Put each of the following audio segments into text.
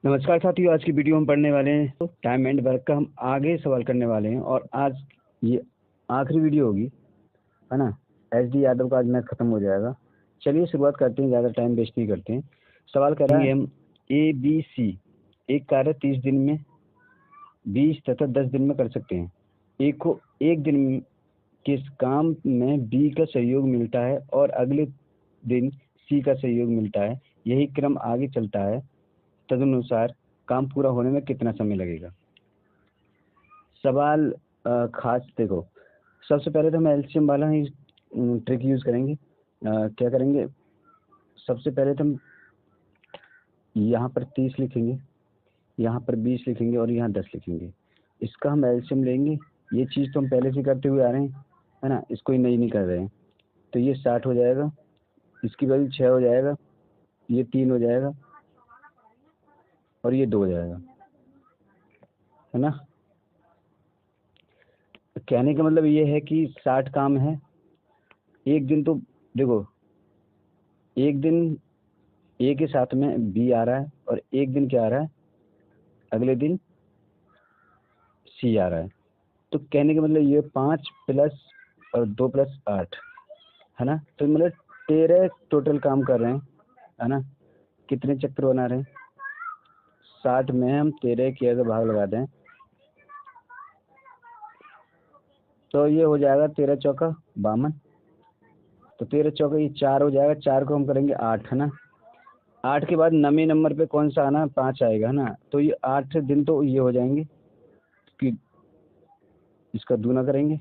नमस्कार साथियों, आज की वीडियो हम पढ़ने वाले हैं टाइम एंड वर्क का। हम आगे सवाल करने वाले हैं और आज ये आखिरी वीडियो होगी, है ना। SD यादव का आज मैथ खत्म हो जाएगा। चलिए शुरुआत करते हैं, ज़्यादा टाइम वेस्ट नहीं करते हैं। सवाल करेंगे हम ABC एक कार्य 30 दिन में, 20 तथा 10 दिन में कर सकते हैं। एक दिन के काम में B का सहयोग मिलता है और अगले दिन C का सहयोग मिलता है। यही क्रम आगे चलता है। तदनुसार काम पूरा होने में कितना समय लगेगा। सवाल खास देखो, सबसे पहले तो हम एलसीएम वाला ही ट्रिक यूज़ करेंगे। क्या करेंगे, सबसे पहले तो हम यहाँ पर 30 लिखेंगे, यहाँ पर 20 लिखेंगे और यहाँ 10 लिखेंगे। इसका हम एलसीएम लेंगे। ये चीज़ तो हम पहले से करते हुए आ रहे हैं, है ना, इसको ही नहीं कर रहे हैं। तो ये 60 हो जाएगा, इसकी वैल्यू 6 हो जाएगा, ये 3 हो जाएगा और ये 2 हो जाएगा, है ना। कहने का मतलब ये है कि 60 काम है। एक दिन तो देखो, एक दिन ए के साथ में बी आ रहा है और एक दिन क्या आ रहा है, अगले दिन सी आ रहा है। तो कहने का मतलब ये 5 प्लस और 2 प्लस 8, है ना। तो मतलब 13 टोटल काम कर रहे हैं, है ना। कितने चक्कर बना रहे हैं, 60 में हम 13 की अगर भाग लगा दें तो ये हो जाएगा 13 चौका 52। तो 13 चौका ये 4 हो जाएगा, 4 को हम करेंगे 8, है ना। 8 के बाद 9वें नंबर पे कौन सा आना, 5 आएगा, है ना। तो ये 8 दिन तो ये हो जाएंगे कि इसका दूना करेंगे।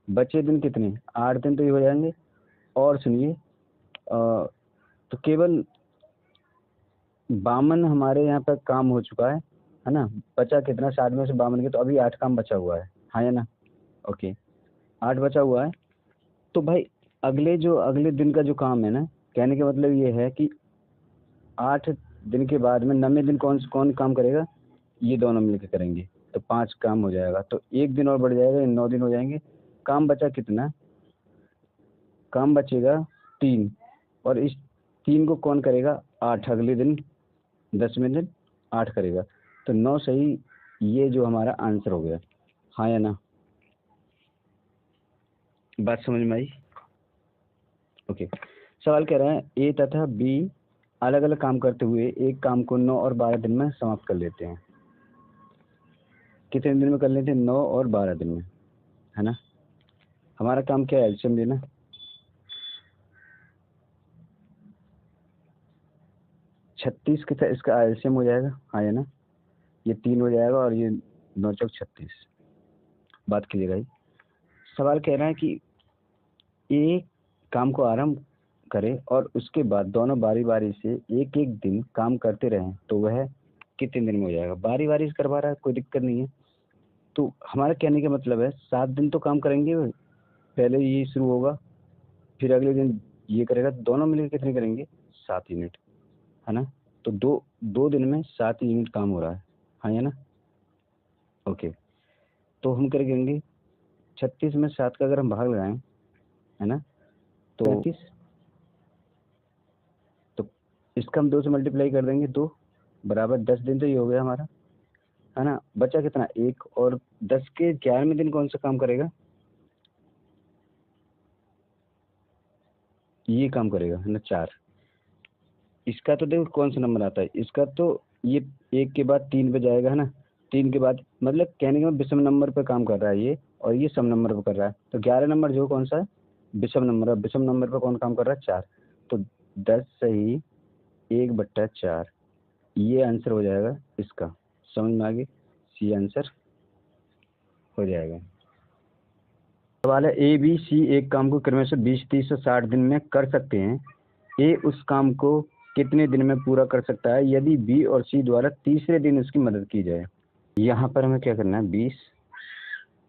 बचे दिन कितने, 8 दिन तो ये हो जाएंगे। और सुनिए, तो केवल 52 हमारे यहाँ पर काम हो चुका है ना। बचा कितना, 60 में से 52 के, तो अभी 8 काम बचा हुआ है, हाँ या ना। ओके, 8 बचा हुआ है। तो भाई अगले दिन का जो काम है ना, कहने का मतलब ये है कि 8 दिन के बाद में 9वें दिन कौन काम करेगा, ये दोनों मिलकर करेंगे। तो 5 काम हो जाएगा, तो एक दिन और बढ़ जाएगा, 9 दिन हो जाएंगे। काम बचा कितना, काम बचेगा 3, और इस 3 को कौन करेगा, 8 अगले दिन, 10वें दिन 8 करेगा। तो 9 सही, ये जो हमारा आंसर हो गया, हाँ या ना। बात समझ में आई। ओके, सवाल कह रहा है ए तथा बी अलग अलग काम करते हुए एक काम को 9 और 12 दिन में समाप्त कर लेते हैं। कितने दिन में कर लेते हैं, 9 और 12 दिन में, है ना। हमारा काम क्या है, एलसीएम लेना। 36 के साथ इसका एलसीएम हो जाएगा, हाँ या ना। ये 3 हो जाएगा और ये 9 चौक 36। बात कीजिएगा भाई। सवाल कह रहा है कि एक काम को आरंभ करें और उसके बाद दोनों बारी बारी से एक एक दिन काम करते रहें, तो वह कितने दिन में हो जाएगा। बारी बारी से करवा रहा है, कोई दिक्कत नहीं है। तो हमारा कहने का मतलब है 7 दिन तो काम करेंगे, पहले ये शुरू होगा, फिर अगले दिन ये करेगा, दोनों मिलकर कितने करेंगे, 7 यूनिट, है ना। तो दो दिन में 7 यूनिट काम हो रहा है, हाँ या ना। ओके, तो हम करेंगे 36 में 7 का अगर हम भाग लगाएं, है ना, तो 35। तो इसका हम 2 से मल्टीप्लाई कर देंगे, 2 बराबर 10 दिन तो ये हो गया हमारा, है ना। बचा कितना, 1, और 10 के 11वें दिन कौन सा काम करेगा, ये काम करेगा, है ना, 4। इसका तो देखो कौन सा नंबर आता है, इसका तो ये 1 के बाद 3 पे जाएगा, है ना। 3 के बाद मतलब कहने का विषम नंबर पे काम कर रहा है ये, और ये सम नंबर पे कर रहा है। तो 11 नंबर जो कौन सा है, विषम नंबर है। विषम नंबर पे कौन काम कर रहा है, 4। तो 10 सही 1/4, ये आंसर हो जाएगा इसका। समझ में आ गई, सी आंसर हो जाएगा। सवाल है ABC एक काम को क्रमशः 20, 30 और 60 दिन में कर सकते हैं। ए उस काम को कितने दिन में पूरा कर सकता है यदि बी और सी द्वारा तीसरे दिन उसकी मदद की जाए। यहाँ पर हमें क्या करना है, 20,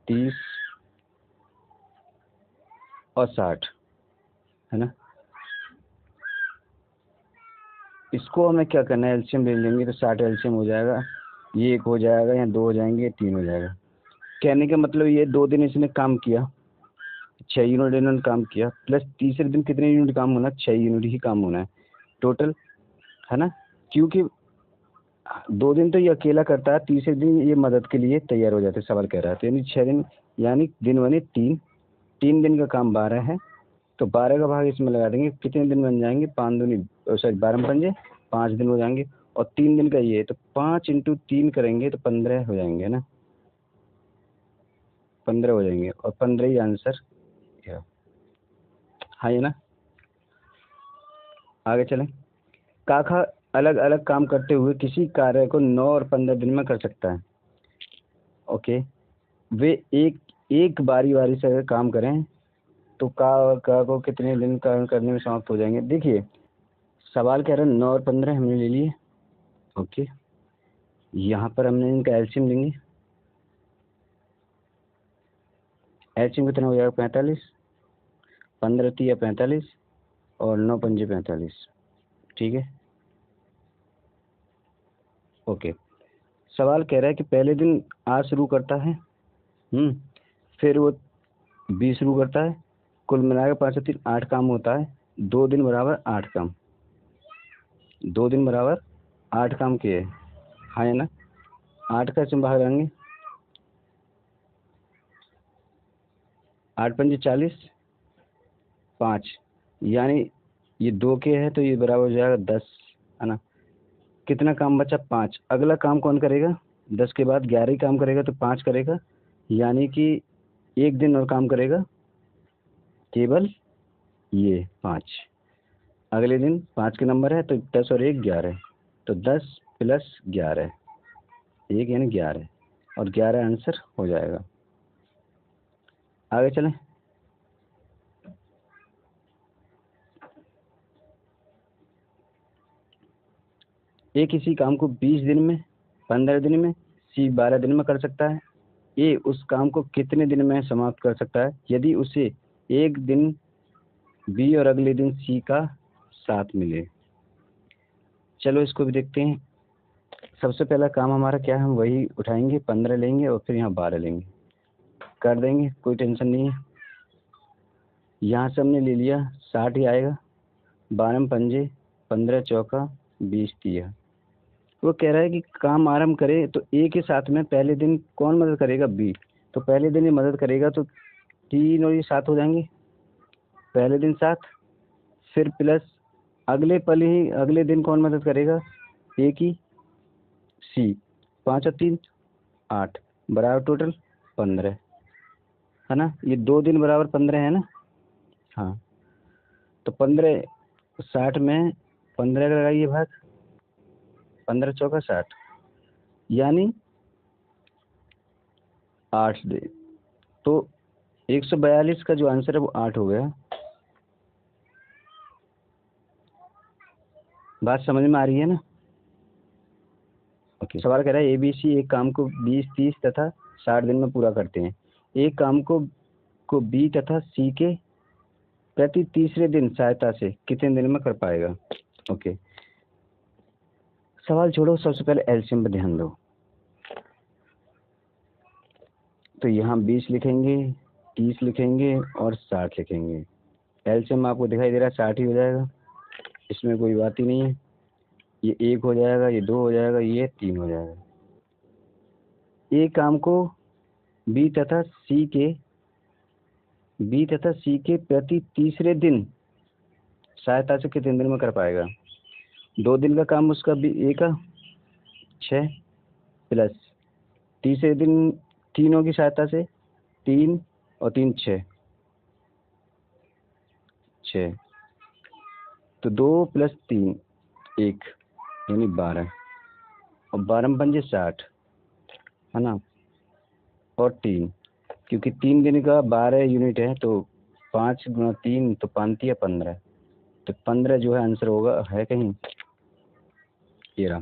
30 और 60, है ना। इसको हमें क्या करना है, एलसीएम ले लेंगे, तो 60 एलसीएम हो जाएगा, ये 1 हो जाएगा, या 2 हो जाएंगे, 3 हो जाएगा। कहने का मतलब ये 2 दिन इसने काम किया, 6 यूनिट इन्होंने काम किया, प्लस तीसरे दिन कितने यूनिट काम होना, 6 यूनिट ही काम होना है टोटल, है ना। क्योंकि 2 दिन तो ये अकेला करता है, तीसरे दिन ये मदद के लिए तैयार हो जाते हैं। सवाल कह रहा है तो यानी 6 दिन, यानी दिन बने 3, 3 दिन का काम 12 है, तो 12 का भाग इसमें लगा देंगे, कितने दिन बन जाएंगे, 5 दूनी सॉरी 12 पंजे 5 दिन हो जाएंगे, और 3 दिन का ये है तो 5 × 3 करेंगे तो 15 हो जाएंगे ना, 15 हो जाएंगे, और 15 ही आंसर है। हाँ ये ना, आगे चलें। काका अलग अलग काम करते हुए किसी कार्य को 9 और 15 दिन में कर सकता है। ओके, वे एक बारी बारी से अगर काम करें तो का और का को कितने दिन काम करने में समाप्त हो जाएंगे। देखिए सवाल कह रहा है 9 और 15 हमने ले लिए। ओके, यहाँ पर हमने इनका एलसीएम लेंगे, एलसीएम कितना हो जाएगा 45, 15 तिया 45 और 9 पंजे 45, ठीक है। ओके, सवाल कह रहा है कि पहले दिन आ शुरू करता है, फिर वो 20 शुरू करता है, कुल मिलाकर 5 और 3 8 काम होता है, 2 दिन बराबर 8 काम, 2 दिन बराबर 8 काम किए, हाँ है ना। 8 का इसमें भाग लेंगे, 8 पंजे 40, 5, यानी ये 2 के है तो ये बराबर हो जाएगा 10, है ना। कितना काम बचा 5, अगला काम कौन करेगा, 10 के बाद 11 ही काम करेगा तो 5 करेगा, यानी कि 1 दिन और काम करेगा केवल ये 5, अगले दिन 5 के नंबर है तो 10 और 1 11, तो 10 + 11 1 यानी 11, और 11 आंसर हो जाएगा। आगे चलें। ए किसी काम को 20 दिन में, 15 दिन में, सी 12 दिन में कर सकता है। ए उस काम को कितने दिन में समाप्त कर सकता है यदि उसे एक दिन बी और अगले दिन सी का साथ मिले। चलो इसको भी देखते हैं। सबसे पहला काम हमारा क्या है, हम वही उठाएंगे, 15 लेंगे और फिर यहाँ 12 लेंगे, कर देंगे, कोई टेंशन नहीं है। यहाँ से हमने ले लिया 60 ही आएगा, 12 पंजे 15 चौका 20 तिया। वो कह रहा है कि काम आरंभ करे तो ए के साथ में पहले दिन कौन मदद करेगा, बी, तो पहले दिन ये मदद करेगा तो 3 और ये 7 हो जाएंगे, पहले दिन 7, फिर प्लस अगले पल ही अगले दिन कौन मदद करेगा, ए की, सी, 5 और 3 8 बराबर टोटल 15, है ना। ये 2 दिन बराबर 15 है ना, हाँ। तो 15 60 में 15 का लगाइए भाग, 15 चौका 60, यानी 8 दिन, तो 142 का जो आंसर है वो 8 हो गया। बात समझ में आ रही है ना। ओके, सवाल कह रहा है एबीसी एक काम को 20 30 तथा 60 दिन में पूरा करते हैं। एक काम को बी तथा सी के प्रति तीसरे दिन सहायता से कितने दिन में कर पाएगा। ओके, सवाल छोड़ो, सबसे पहले एलसीएम पर ध्यान दो। तो यहाँ 20 लिखेंगे, 30 लिखेंगे और 60 लिखेंगे। एलसीएम आपको दिखाई दे रहा है 60 ही हो जाएगा, इसमें कोई बात ही नहीं है। ये 1 हो जाएगा, ये 2 हो जाएगा, ये 3 हो जाएगा। एक काम को बी तथा सी के प्रति तीसरे दिन सहायता से कितने दिन में कर पाएगा। 2 दिन का काम उसका बी ए का 6 प्लस तीसरे दिन तीनों की सहायता से 3 और 3 6, तो 2 + 3 1 यानी 12, और 12 पंजे 60, है ना, और 3, क्योंकि 3 दिन का 12 यूनिट है तो 5 × 3 तो 5 या 15, तो 15 जो है आंसर होगा, है कहीं ये रहा।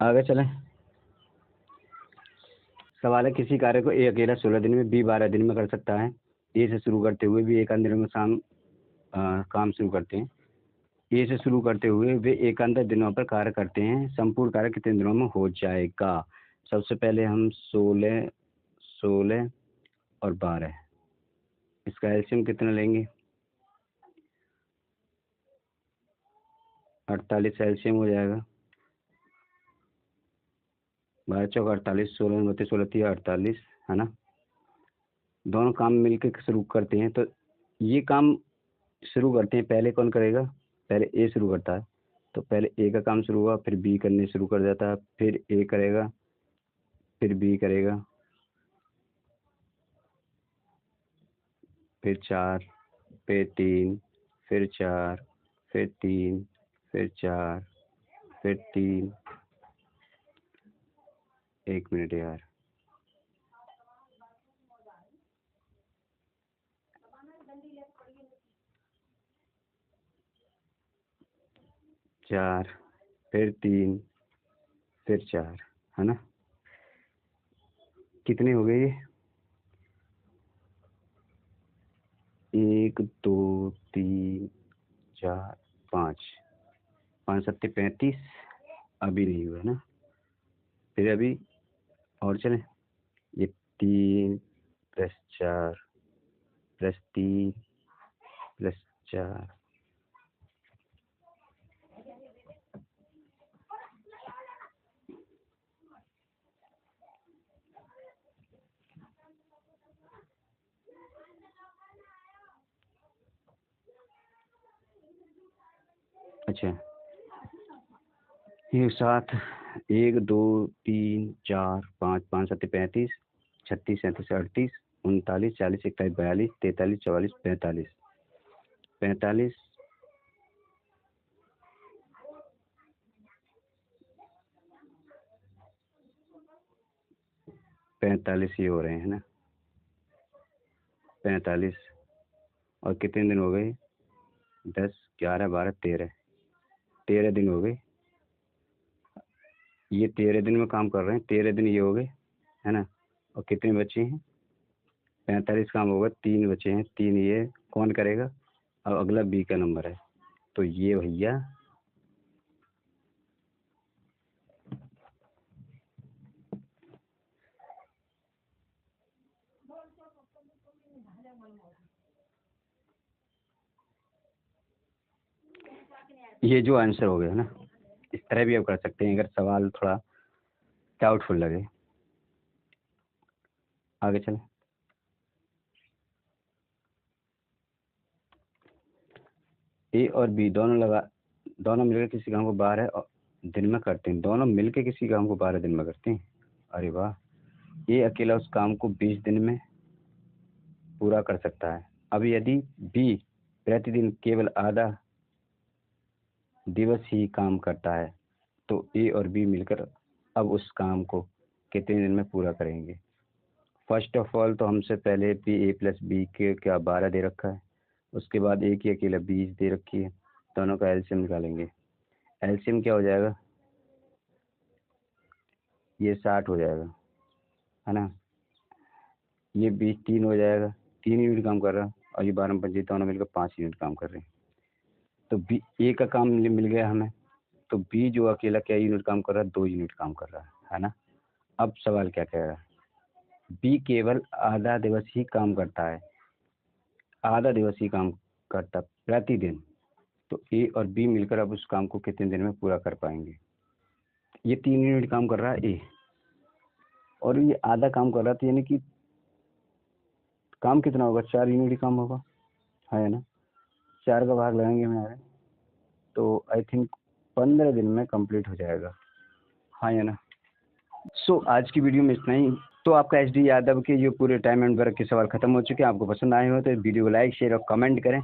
आगे चलें। सवाल है किसी कार्य को ए अकेला 16 दिन में, बी 12 दिन में कर सकता है। ए से शुरू करते हुए भी एकांत दिनों में काम शुरू करते हैं। ए से शुरू करते हुए वे एकांत दिनों पर कार्य करते हैं। संपूर्ण कार्य कितने दिनों में हो जाएगा। सबसे पहले हम 16 और 12 इसका एलसीएम कितना लेंगे? 48 एलसीएम हो जाएगा। 12 चौक 48, 16 32, 16 3 48, है ना। दोनों काम मिलकर शुरू करते हैं, तो ये काम शुरू करते हैं। पहले कौन करेगा? पहले ए शुरू करता है, तो पहले ए का काम शुरू हुआ, फिर बी करने शुरू कर जाता है, फिर ए करेगा, फिर बी करेगा, फिर 4, फिर 3, फिर 4, फिर 3, फिर 4, फिर 3। 1 मिनट यार। चार, फिर 3, फिर 4, है ना। कितने हो गए ये? 1 2 3 4 5, 5 7 35। अभी नहीं हुआ ना, फिर अभी और चले। ये 3 प्लस 4 प्लस 3 प्लस 4। अच्छा, ये 7, 1 2 3 4 5, 5 7 35, 36 37 38, 39 40 41 42 43 44 45, 45, 45 ये हो रहे हैं ना। 45 और कितने दिन हो गए? 10 11 12 13, 13 दिन हो गए। ये 13 दिन में काम कर रहे हैं, 13 दिन ये हो गए, है ना। और कितने बचे हैं? 45 काम होगा, 3 बचे हैं, 3 ये कौन करेगा? अब अगला बी का नंबर है, तो ये भैया ये जो आंसर हो गया ना, इस तरह भी आप कर सकते हैं अगर सवाल थोड़ा डाउटफुल लगे। आगे चलें। ए और बी दोनों मिलकर किसी काम को 12 दिन में करते हैं। दोनों मिलकर किसी काम को 12 दिन में करते हैं। अरे वाह। ए अकेला उस काम को 20 दिन में पूरा कर सकता है। अब यदि बी प्रतिदिन केवल आधा दिवस ही काम करता है, तो ए और बी मिलकर अब उस काम को कितने दिन में पूरा करेंगे? फर्स्ट ऑफ ऑल तो हमसे पहले भी ए प्लस बी के क्या 12 दे रखा है, उसके बाद ए की अकेला 20 दे रखी है। दोनों का एलसीएम निकालेंगे। एलसीएम क्या हो जाएगा? ये 60 हो जाएगा, है ना। ये 20 3 हो जाएगा, 3 यूनिट काम कर रहा है, और ये 12 25 दोनों मिलकर 5 यूनिट काम कर रहे हैं। तो बी ए का काम मिल गया हमें, तो बी जो अकेला क्या यूनिट काम कर रहा है? 2 यूनिट काम कर रहा है ना। अब सवाल क्या कह रहा है? बी केवल आधा दिवस ही काम करता है, आधा दिवस ही काम करता प्रतिदिन, तो ए और बी मिलकर अब उस काम को कितने दिन में पूरा कर पाएंगे? ये 3 यूनिट काम कर रहा है ए, और ये आधा काम कर रहा था, यानी कि काम कितना होगा? 4 यूनिट ही काम होगा, है ना। 4 का भाग लगाएंगे हमारे, तो आई थिंक 15 दिन में कंप्लीट हो जाएगा, हाँ या ना। सो आज की वीडियो में इतना ही। तो आपका एच डी यादव के ये पूरे टाइम एंड वर्क के सवाल खत्म हो चुके हैं। आपको पसंद आए हो तो वीडियो को लाइक शेयर और कमेंट करें।